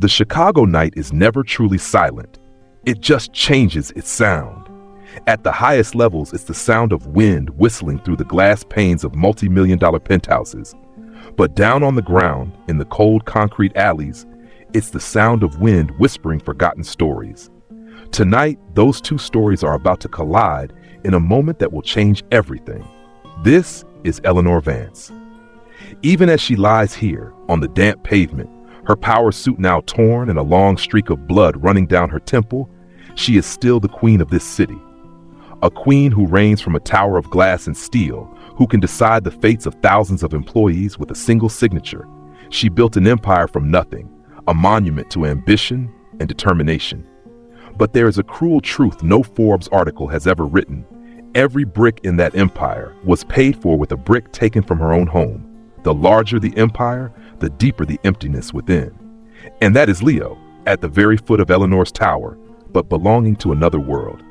The Chicago night is never truly silent. It just changes its sound. At the highest levels, it's the sound of wind whistling through the glass panes of multi-million-dollar penthouses. But down on the ground, in the cold concrete alleys, it's the sound of wind whispering forgotten stories. Tonight, those two stories are about to collide in a moment that will change everything. This is Eleanor Vance. Even as she lies here, on the damp pavement, her power suit now torn and a long streak of blood running down her temple, she is still the queen of this city. A queen who reigns from a tower of glass and steel, who can decide the fates of thousands of employees with a single signature. She built an empire from nothing, a monument to ambition and determination. But there is a cruel truth no Forbes article has ever written. Every brick in that empire was paid for with a brick taken from her own home. The larger the empire, the deeper the emptiness within. And that is Leo, at the very foot of Eleanor's tower, but belonging to another world.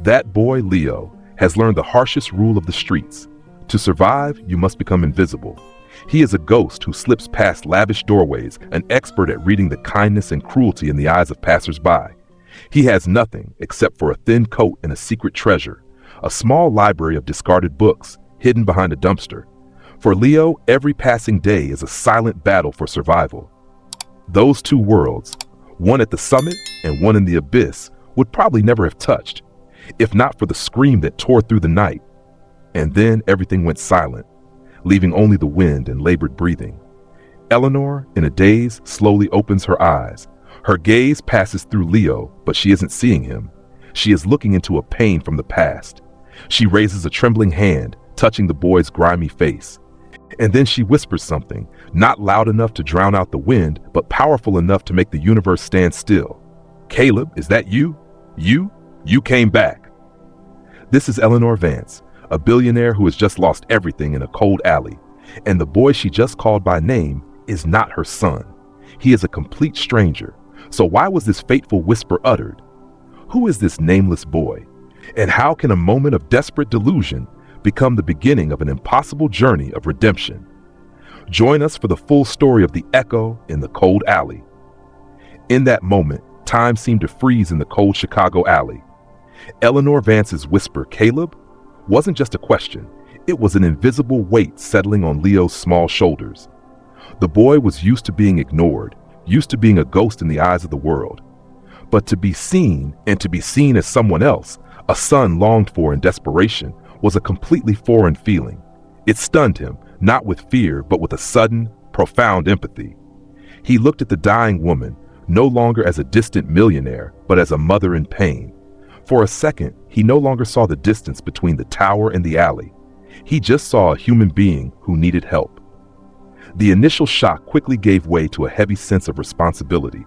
That boy, Leo, has learned the harshest rule of the streets. To survive, you must become invisible. He is a ghost who slips past lavish doorways, an expert at reading the kindness and cruelty in the eyes of passers-by. He has nothing except for a thin coat and a secret treasure, a small library of discarded books hidden behind a dumpster. For Leo, every passing day is a silent battle for survival. Those two worlds, one at the summit and one in the abyss, would probably never have touched, if not for the scream that tore through the night. And then everything went silent, leaving only the wind and labored breathing. Eleanor, in a daze, slowly opens her eyes. Her gaze passes through Leo, but she isn't seeing him. She is looking into a pain from the past. She raises a trembling hand, touching the boy's grimy face. And then she whispers something, not loud enough to drown out the wind, but powerful enough to make the universe stand still. "Caleb, is that you? You came back." This is Eleanor Vance, a billionaire who has just lost everything in a cold alley. And the boy she just called by name is not her son. He is a complete stranger. So why was this fateful whisper uttered? Who is this nameless boy? And how can a moment of desperate delusion become the beginning of an impossible journey of redemption? Join us for the full story of the echo in the cold alley. In that moment, time seemed to freeze in the cold Chicago alley. Eleanor Vance's whisper, "Caleb," wasn't just a question. It was an invisible weight settling on Leo's small shoulders. The boy was used to being ignored, used to being a ghost in the eyes of the world. But to be seen, and to be seen as someone else, a son longed for in desperation, was a completely foreign feeling. It stunned him, not with fear, but with a sudden, profound empathy. He looked at the dying woman, no longer as a distant millionaire, but as a mother in pain. For a second, he no longer saw the distance between the tower and the alley. He just saw a human being who needed help. The initial shock quickly gave way to a heavy sense of responsibility.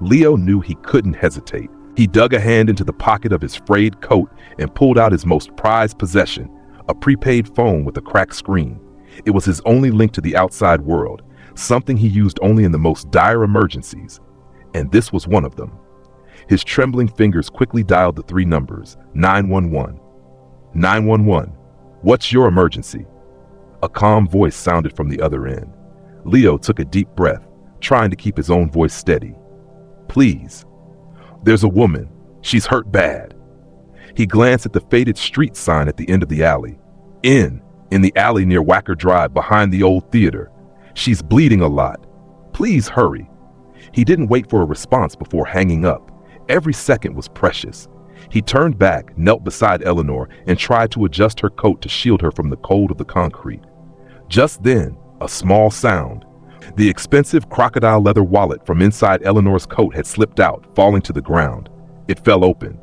Leo knew he couldn't hesitate. He dug a hand into the pocket of his frayed coat and pulled out his most prized possession, a prepaid phone with a cracked screen. It was his only link to the outside world, something he used only in the most dire emergencies. And this was one of them. His trembling fingers quickly dialed the three numbers, 911. 911, what's your emergency? A calm voice sounded from the other end. Leo took a deep breath, trying to keep his own voice steady. Please. There's a woman. She's hurt bad. He glanced at the faded street sign at the end of the alley. In the alley near Wacker Drive behind the old theater. She's bleeding a lot. Please hurry. He didn't wait for a response before hanging up. Every second was precious. He turned back, knelt beside Eleanor, and tried to adjust her coat to shield her from the cold of the concrete. Just then, a small sound. The expensive crocodile leather wallet from inside Eleanor's coat had slipped out, falling to the ground. It fell open,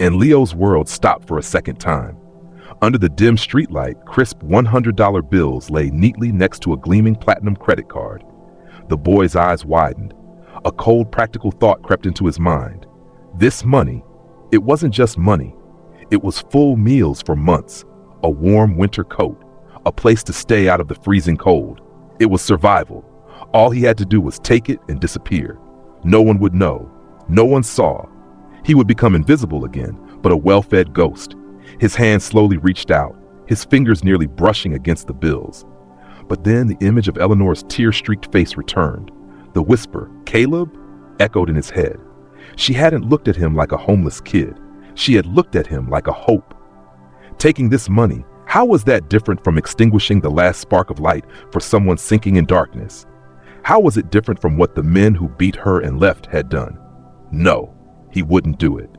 and Leo's world stopped for a second time. Under the dim streetlight, crisp $100 bills lay neatly next to a gleaming platinum credit card. The boy's eyes widened. A cold, practical thought crept into his mind. This money, it wasn't just money. It was full meals for months, a warm winter coat, a place to stay out of the freezing cold. It was survival. All he had to do was take it and disappear. No one would know. No one saw. He would become invisible again, but a well-fed ghost. His hand slowly reached out, his fingers nearly brushing against the bills. But then the image of Eleanor's tear-streaked face returned. The whisper, "Caleb?" echoed in his head. She hadn't looked at him like a homeless kid. She had looked at him like a hope. Taking this money, how was that different from extinguishing the last spark of light for someone sinking in darkness? How was it different from what the men who beat her and left had done? No, he wouldn't do it.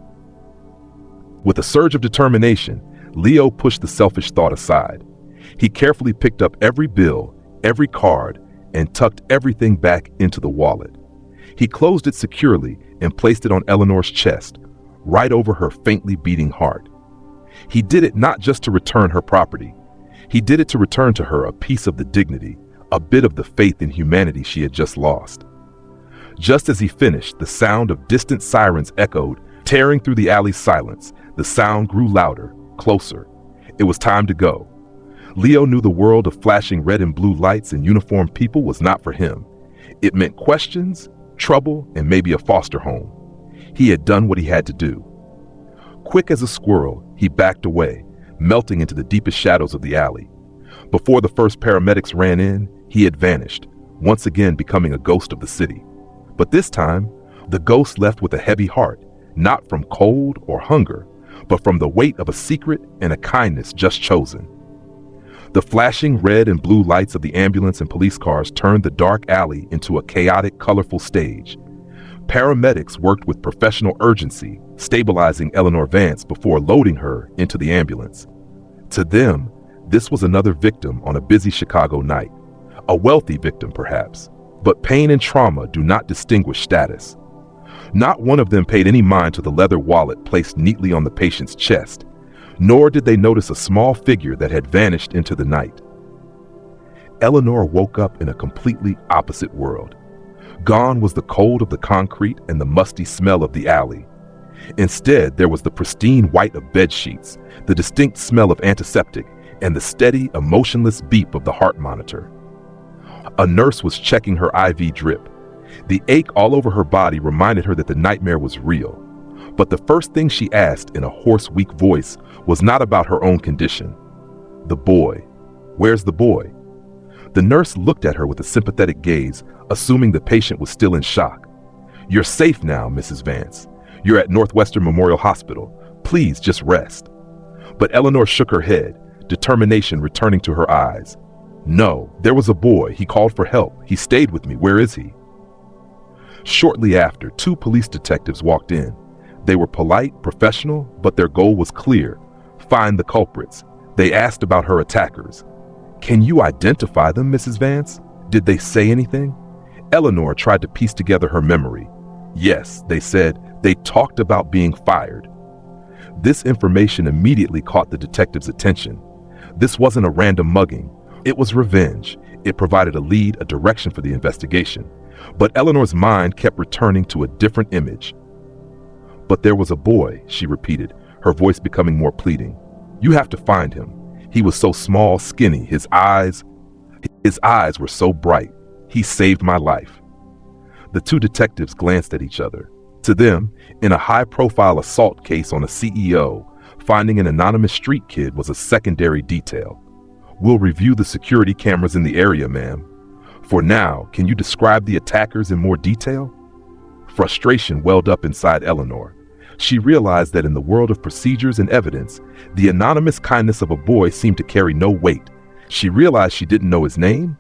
With a surge of determination, Leo pushed the selfish thought aside. He carefully picked up every bill, every card, and tucked everything back into the wallet. He closed it securely and placed it on Eleanor's chest, right over her faintly beating heart. He did it not just to return her property. He did it to return to her a piece of the dignity, a bit of the faith in humanity she had just lost. Just as he finished, the sound of distant sirens echoed, tearing through the alley's silence. The sound grew louder, closer. It was time to go. Leo knew the world of flashing red and blue lights and uniformed people was not for him. It meant questions, trouble, and maybe a foster home. He had done what he had to do. Quick as a squirrel, he backed away, melting into the deepest shadows of the alley. Before the first paramedics ran in, he had vanished, once again becoming a ghost of the city. But this time, the ghost left with a heavy heart, not from cold or hunger, but from the weight of a secret and a kindness just chosen. The flashing red and blue lights of the ambulance and police cars turned the dark alley into a chaotic, colorful stage. Paramedics worked with professional urgency, stabilizing Eleanor Vance before loading her into the ambulance. To them, this was another victim on a busy Chicago night. A wealthy victim, perhaps. But pain and trauma do not distinguish status. Not one of them paid any mind to the leather wallet placed neatly on the patient's chest, nor did they notice a small figure that had vanished into the night. Eleanor woke up in a completely opposite world. Gone was the cold of the concrete and the musty smell of the alley. Instead, there was the pristine white of bed sheets, the distinct smell of antiseptic, and the steady, emotionless beep of the heart monitor. A nurse was checking her IV drip. The ache all over her body reminded her that the nightmare was real. But the first thing she asked in a hoarse, weak voice was not about her own condition. The boy. Where's the boy? The nurse looked at her with a sympathetic gaze, assuming the patient was still in shock. You're safe now, Mrs. Vance. You're at Northwestern Memorial Hospital. Please just rest. But Eleanor shook her head, determination returning to her eyes. No, there was a boy. He called for help. He stayed with me. Where is he? Shortly after, 2 police detectives walked in. They were polite, professional, but their goal was clear: find the culprits. They asked about her attackers. Can you identify them, Mrs. Vance? Did they say anything? Eleanor tried to piece together her memory. Yes, they said they talked about being fired. This information immediately caught the detectives' attention. This wasn't a random mugging. It was revenge. It provided a lead, a direction for the investigation. But Eleanor's mind kept returning to a different image. But there was a boy, she repeated, her voice becoming more pleading. You have to find him. He was so small, skinny, his eyes were so bright. He saved my life. The 2 detectives glanced at each other. To them, in a high-profile assault case on a CEO, finding an anonymous street kid was a secondary detail. We'll review the security cameras in the area, ma'am. For now, can you describe the attackers in more detail? Frustration welled up inside Eleanor. She realized that in the world of procedures and evidence, the anonymous kindness of a boy seemed to carry no weight. She realized she didn't know his name,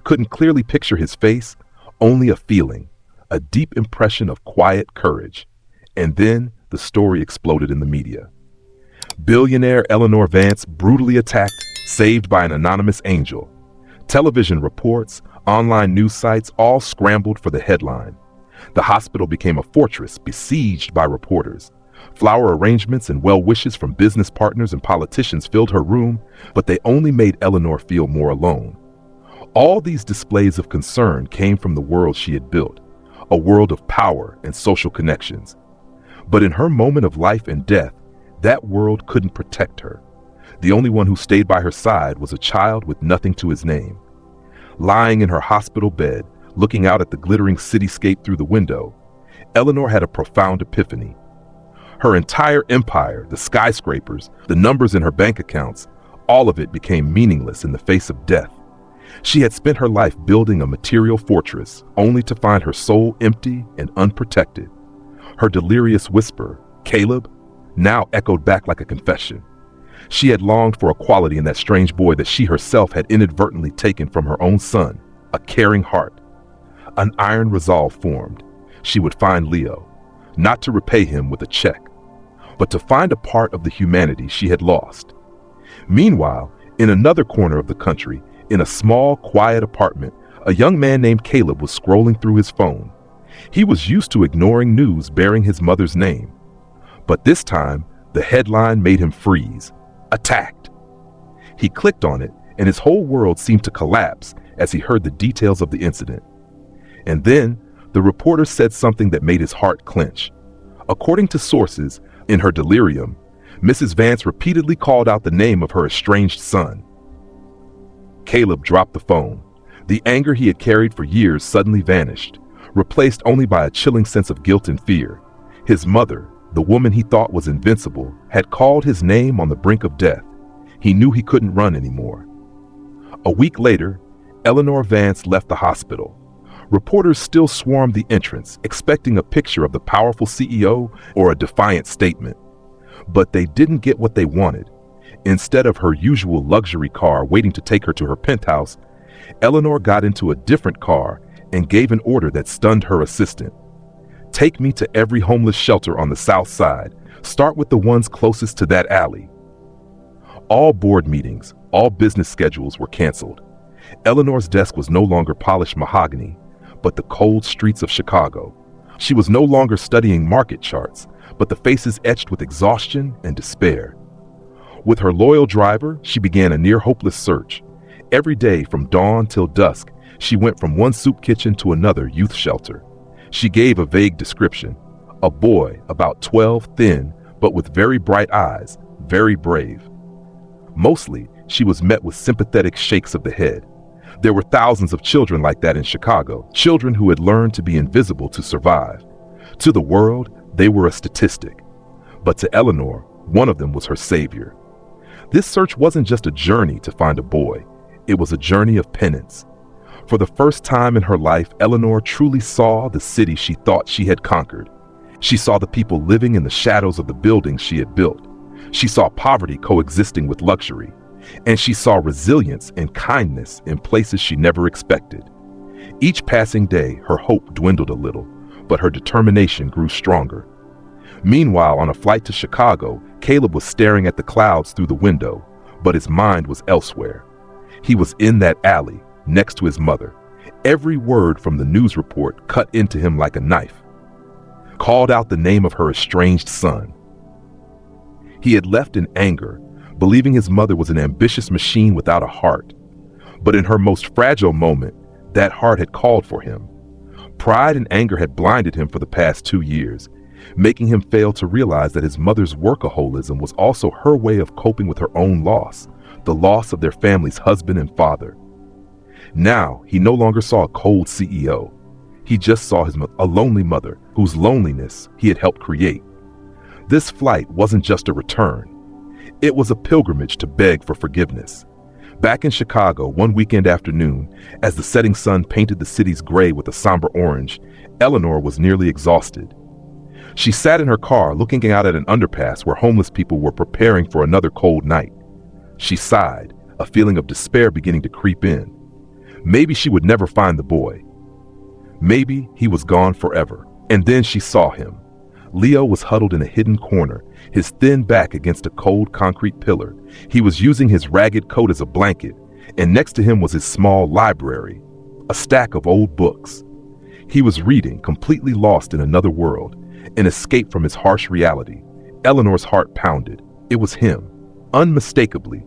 couldn't clearly picture his face, only a feeling, a deep impression of quiet courage. And then the story exploded in the media. Billionaire Eleanor Vance brutally attacked, saved by an anonymous angel. Television reports, online news sites all scrambled for the headline. The hospital became a fortress besieged by reporters. Flower arrangements and well wishes from business partners and politicians filled her room, but they only made Eleanor feel more alone. All these displays of concern came from the world she had built, a world of power and social connections. But in her moment of life and death, that world couldn't protect her. The only one who stayed by her side was a child with nothing to his name. Lying in her hospital bed, looking out at the glittering cityscape through the window, Eleanor had a profound epiphany. Her entire empire, the skyscrapers, the numbers in her bank accounts, all of it became meaningless in the face of death. She had spent her life building a material fortress, only to find her soul empty and unprotected. Her delirious whisper, "Caleb," now echoed back like a confession. She had longed for a quality in that strange boy that she herself had inadvertently taken from her own son, a caring heart. An iron resolve formed. She would find Leo, not to repay him with a check, but to find a part of the humanity she had lost. Meanwhile, in another corner of the country, in a small, quiet apartment, a young man named Caleb was scrolling through his phone. He was used to ignoring news bearing his mother's name. But this time, the headline made him freeze. Attacked. He clicked on it, and his whole world seemed to collapse as he heard the details of the incident. And then, the reporter said something that made his heart clench. According to sources, in her delirium, Mrs. Vance repeatedly called out the name of her estranged son. Caleb dropped the phone. The anger he had carried for years suddenly vanished, replaced only by a chilling sense of guilt and fear. His mother, the woman he thought was invincible, had called his name on the brink of death. He knew he couldn't run anymore. A week later, Eleanor Vance left the hospital. Reporters still swarmed the entrance, expecting a picture of the powerful CEO or a defiant statement. But they didn't get what they wanted. Instead of her usual luxury car waiting to take her to her penthouse, Eleanor got into a different car and gave an order that stunned her assistant. "Take me to every homeless shelter on the south side. Start with the ones closest to that alley." All board meetings, all business schedules were canceled. Eleanor's desk was no longer polished mahogany, but the cold streets of Chicago. She was no longer studying market charts, but the faces etched with exhaustion and despair. With her loyal driver, she began a near-hopeless search. Every day from dawn till dusk, she went from one soup kitchen to another youth shelter. She gave a vague description. A boy, about 12, thin, but with very bright eyes, very brave. Mostly, she was met with sympathetic shakes of the head. There were thousands of children like that in Chicago, children who had learned to be invisible to survive. To the world, they were a statistic. But to Eleanor, one of them was her savior. This search wasn't just a journey to find a boy. It was a journey of penance. For the first time in her life, Eleanor truly saw the city she thought she had conquered. She saw the people living in the shadows of the buildings she had built. She saw poverty coexisting with luxury. And she saw resilience and kindness in places she never expected. Each passing day, her hope dwindled a little, but her determination grew stronger. Meanwhile, on a flight to Chicago, Caleb was staring at the clouds through the window, but his mind was elsewhere. He was in that alley, next to his mother. Every word from the news report cut into him like a knife. Called out the name of her estranged son. He had left in anger, believing his mother was an ambitious machine without a heart. But in her most fragile moment, that heart had called for him. Pride and anger had blinded him for the past 2 years, making him fail to realize that his mother's workaholism was also her way of coping with her own loss, the loss of their family's husband and father. Now, he no longer saw a cold CEO. He just saw a lonely mother whose loneliness he had helped create. This flight wasn't just a return. It was a pilgrimage to beg for forgiveness. Back in Chicago, one weekend afternoon, as the setting sun painted the city's gray with a somber orange, Eleanor was nearly exhausted. She sat in her car looking out at an underpass where homeless people were preparing for another cold night. She sighed, a feeling of despair beginning to creep in. Maybe she would never find the boy. Maybe he was gone forever. And then she saw him. Leo was huddled in a hidden corner, his thin back against a cold concrete pillar. He was using his ragged coat as a blanket, and next to him was his small library, a stack of old books. He was reading, completely lost in another world, an escape from his harsh reality. Eleanor's heart pounded. It was him, unmistakably.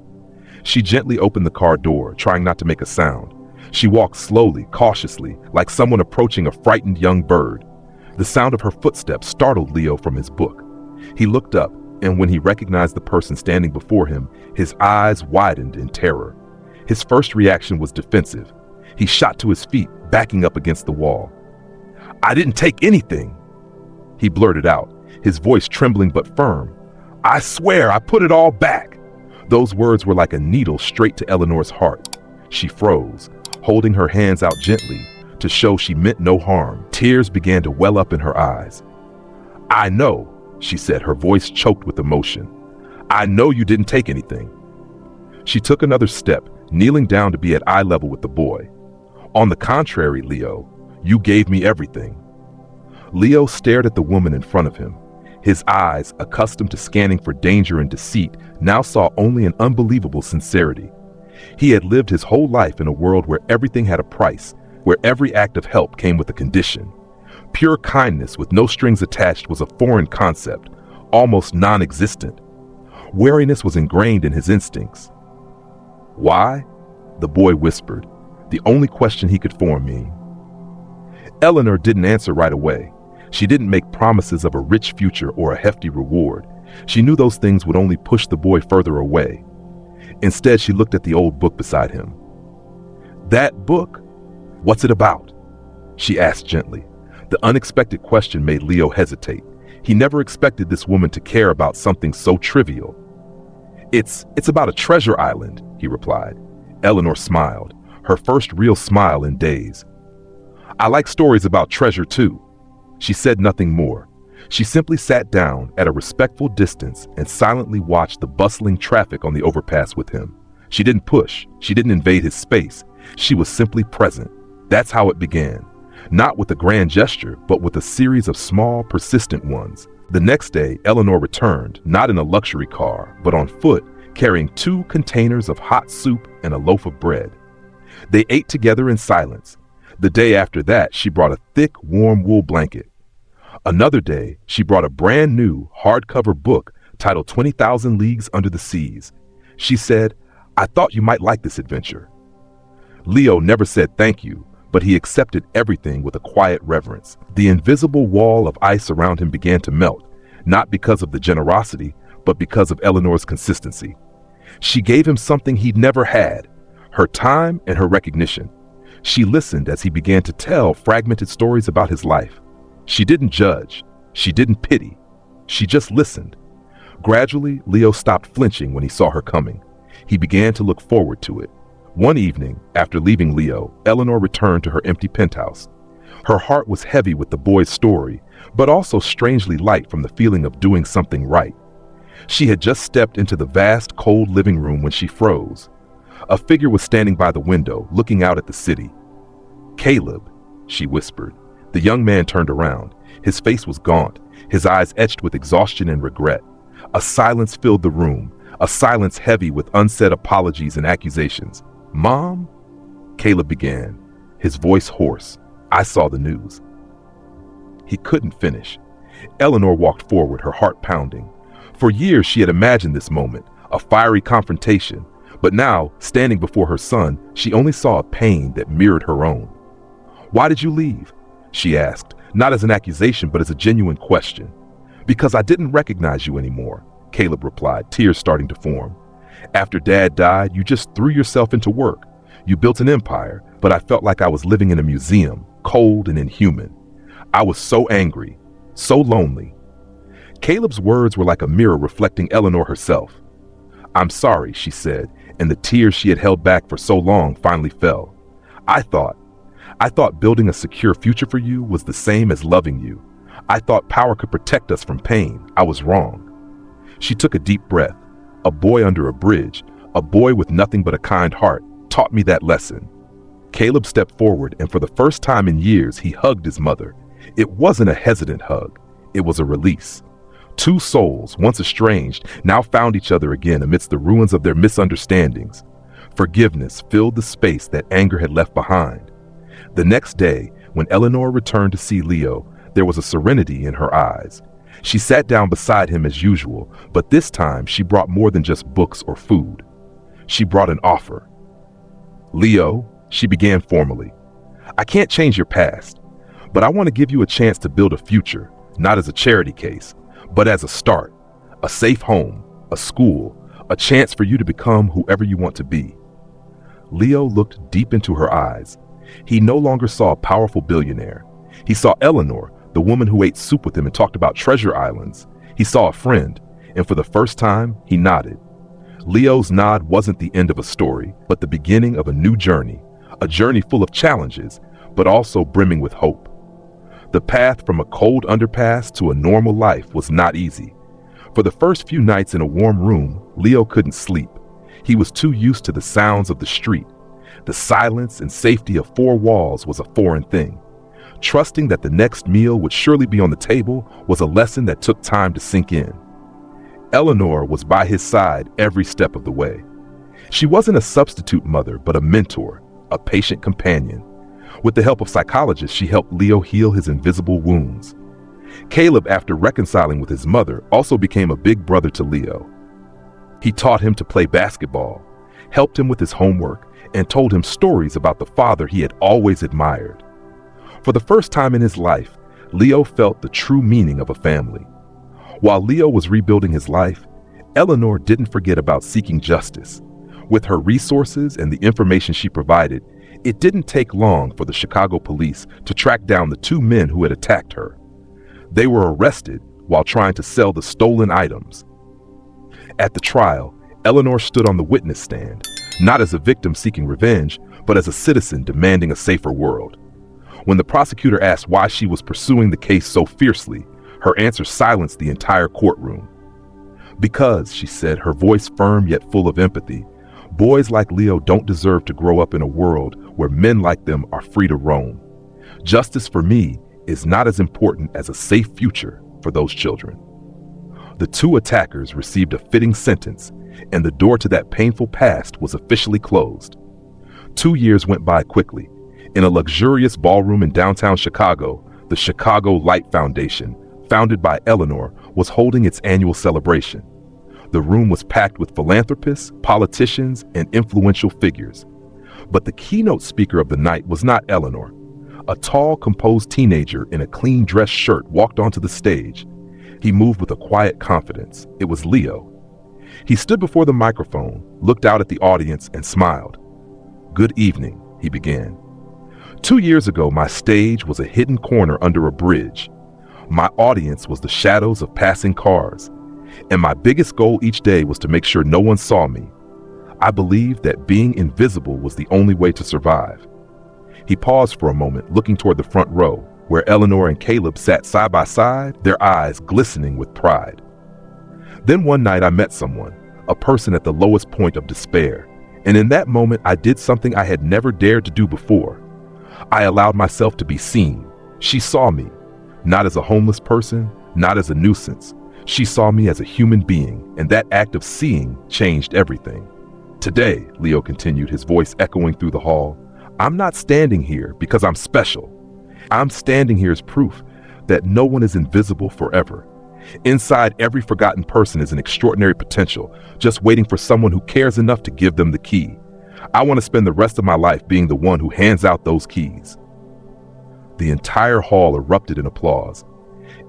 She gently opened the car door, trying not to make a sound. She walked slowly, cautiously, like someone approaching a frightened young bird. The sound of her footsteps startled Leo from his book. He looked up, and when he recognized the person standing before him, his eyes widened in terror. His first reaction was defensive. He shot to his feet, backing up against the wall. "I didn't take anything," he blurted out, his voice trembling but firm. "I swear I put it all back." Those words were like a needle straight to Eleanor's heart. She froze, holding her hands out gently to show she meant no harm. Tears began to well up in her eyes. "I know," she said, her voice choked with emotion. "I know you didn't take anything." She took another step, kneeling down to be at eye level with the boy. "On the contrary, Leo, you gave me everything." Leo stared at the woman in front of him. His eyes, accustomed to scanning for danger and deceit, now saw only an unbelievable sincerity. He had lived his whole life in a world where everything had a price, where every act of help came with a condition. Pure kindness with no strings attached was a foreign concept, almost non-existent. Wariness was ingrained in his instincts. "Why?" the boy whispered, the only question he could form meaning. Eleanor didn't answer right away. She didn't make promises of a rich future or a hefty reward. She knew those things would only push the boy further away. Instead, she looked at the old book beside him. "That book? What's it about?" she asked gently. The unexpected question made Leo hesitate. He never expected this woman to care about something so trivial. It's about a treasure island," he replied. Eleanor smiled, her first real smile in days. "I like stories about treasure too." She said nothing more. She simply sat down at a respectful distance and silently watched the bustling traffic on the overpass with him. She didn't push. She didn't invade his space. She was simply present. That's how it began. Not with a grand gesture, but with a series of small, persistent ones. The next day, Eleanor returned, not in a luxury car, but on foot, carrying 2 containers of hot soup and a loaf of bread. They ate together in silence. The day after that, she brought a thick, warm wool blanket. Another day, she brought a brand new, hardcover book titled 20,000 Leagues Under the Seas. She said, "I thought you might like this adventure." Leo never said thank you, but he accepted everything with a quiet reverence. The invisible wall of ice around him began to melt, not because of the generosity, but because of Eleanor's consistency. She gave him something he'd never had, her time and her recognition. She listened as he began to tell fragmented stories about his life. She didn't judge. She didn't pity. She just listened. Gradually, Leo stopped flinching when he saw her coming. He began to look forward to it. One evening, after leaving Leo, Eleanor returned to her empty penthouse. Her heart was heavy with the boy's story, but also strangely light from the feeling of doing something right. She had just stepped into the vast, cold living room when she froze. A figure was standing by the window, looking out at the city. "Caleb," she whispered. The young man turned around. His face was gaunt, his eyes etched with exhaustion and regret. A silence filled the room, a silence heavy with unsaid apologies and accusations. "Mom?" Caleb began, his voice hoarse. "I saw the news." He couldn't finish. Eleanor walked forward, her heart pounding. For years she had imagined this moment, a fiery confrontation, but now, standing before her son, she only saw a pain that mirrored her own. "Why did you leave?" she asked, not as an accusation but as a genuine question. "Because I didn't recognize you anymore," Caleb replied, tears starting to form. "After Dad died, you just threw yourself into work. You built an empire, but I felt like I was living in a museum, cold and inhuman. I was so angry, so lonely." Caleb's words were like a mirror reflecting Eleanor herself. "I'm sorry," she said, and the tears she had held back for so long finally fell. I thought building a secure future for you was the same as loving you. I thought power could protect us from pain. I was wrong." She took a deep breath. A boy under a bridge, a boy with nothing but a kind heart, taught me that lesson. Caleb stepped forward, and for the first time in years, he hugged his mother. It wasn't a hesitant hug. It was a release. 2 souls, once estranged, now found each other again amidst the ruins of their misunderstandings. Forgiveness filled the space that anger had left behind. The next day, when Eleanor returned to see Leo, there was a serenity in her eyes. She sat down beside him as usual, but this time she brought more than just books or food. She brought an offer. "Leo," she began formally, "I can't change your past, but I want to give you a chance to build a future, not as a charity case, but as a start, a safe home, a school, a chance for you to become whoever you want to be." Leo looked deep into her eyes. He no longer saw a powerful billionaire. He saw Eleanor, the woman who ate soup with him and talked about treasure islands. He saw a friend, and for the first time, he nodded. Leo's nod wasn't the end of a story, but the beginning of a new journey, a journey full of challenges, but also brimming with hope. The path from a cold underpass to a normal life was not easy. For the first few nights in a warm room, Leo couldn't sleep. He was too used to the sounds of the street. The silence and safety of four walls was a foreign thing. Trusting that the next meal would surely be on the table was a lesson that took time to sink in. Eleanor was by his side every step of the way. She wasn't a substitute mother, but a mentor, a patient companion. With the help of psychologists, she helped Leo heal his invisible wounds. Caleb, after reconciling with his mother, also became a big brother to Leo. He taught him to play basketball, helped him with his homework, and told him stories about the father he had always admired. For the first time in his life, Leo felt the true meaning of a family. While Leo was rebuilding his life, Eleanor didn't forget about seeking justice. With her resources and the information she provided, it didn't take long for the Chicago police to track down the two men who had attacked her. They were arrested while trying to sell the stolen items. At the trial, Eleanor stood on the witness stand, not as a victim seeking revenge, but as a citizen demanding a safer world. When the prosecutor asked why she was pursuing the case so fiercely, her answer silenced the entire courtroom. Because, she said, her voice firm yet full of empathy, boys like Leo don't deserve to grow up in a world where men like them are free to roam. Justice for me is not as important as a safe future for those children. The two attackers received a fitting sentence, and the door to that painful past was officially closed. 2 years went by quickly. In a luxurious ballroom in downtown Chicago, the Chicago Light Foundation, founded by Eleanor, was holding its annual celebration. The room was packed with philanthropists, politicians, and influential figures. But the keynote speaker of the night was not Eleanor. A tall, composed teenager in a clean-dressed shirt walked onto the stage. He moved with a quiet confidence. It was Leo. He stood before the microphone, looked out at the audience, and smiled. "Good evening," he began. 2 years ago, my stage was a hidden corner under a bridge. My audience was the shadows of passing cars, and my biggest goal each day was to make sure no one saw me. I believed that being invisible was the only way to survive. He paused for a moment, looking toward the front row, where Eleanor and Caleb sat side by side, their eyes glistening with pride. Then one night I met someone, a person at the lowest point of despair, and in that moment I did something I had never dared to do before. I allowed myself to be seen. She saw me. Not as a homeless person, not as a nuisance. She saw me as a human being, and that act of seeing changed everything. Today, Leo continued, his voice echoing through the hall, I'm not standing here because I'm special. I'm standing here as proof that no one is invisible forever. Inside every forgotten person is an extraordinary potential, just waiting for someone who cares enough to give them the key. I want to spend the rest of my life being the one who hands out those keys. The entire hall erupted in applause.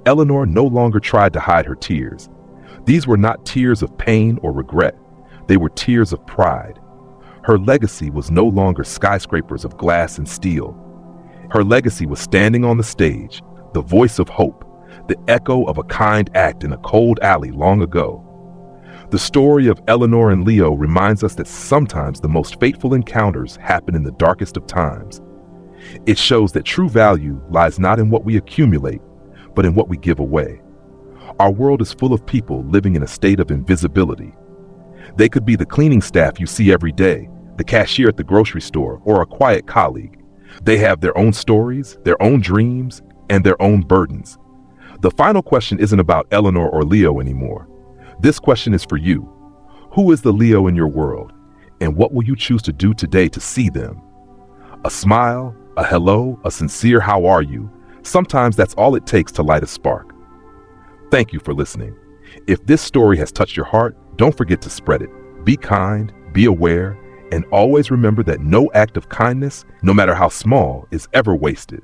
Eleanor no longer tried to hide her tears. These were not tears of pain or regret. They were tears of pride. Her legacy was no longer skyscrapers of glass and steel. Her legacy was standing on the stage, the voice of hope, the echo of a kind act in a cold alley long ago. The story of Eleanor and Leo reminds us that sometimes the most fateful encounters happen in the darkest of times. It shows that true value lies not in what we accumulate, but in what we give away. Our world is full of people living in a state of invisibility. They could be the cleaning staff you see every day, the cashier at the grocery store, or a quiet colleague. They have their own stories, their own dreams, and their own burdens. The final question isn't about Eleanor or Leo anymore. This question is for you. Who is the Leo in your world, and what will you choose to do today to see them? A smile, a hello, a sincere how are you? Sometimes that's all it takes to light a spark. Thank you for listening. If this story has touched your heart, don't forget to spread it. Be kind, be aware, and always remember that no act of kindness, no matter how small, is ever wasted.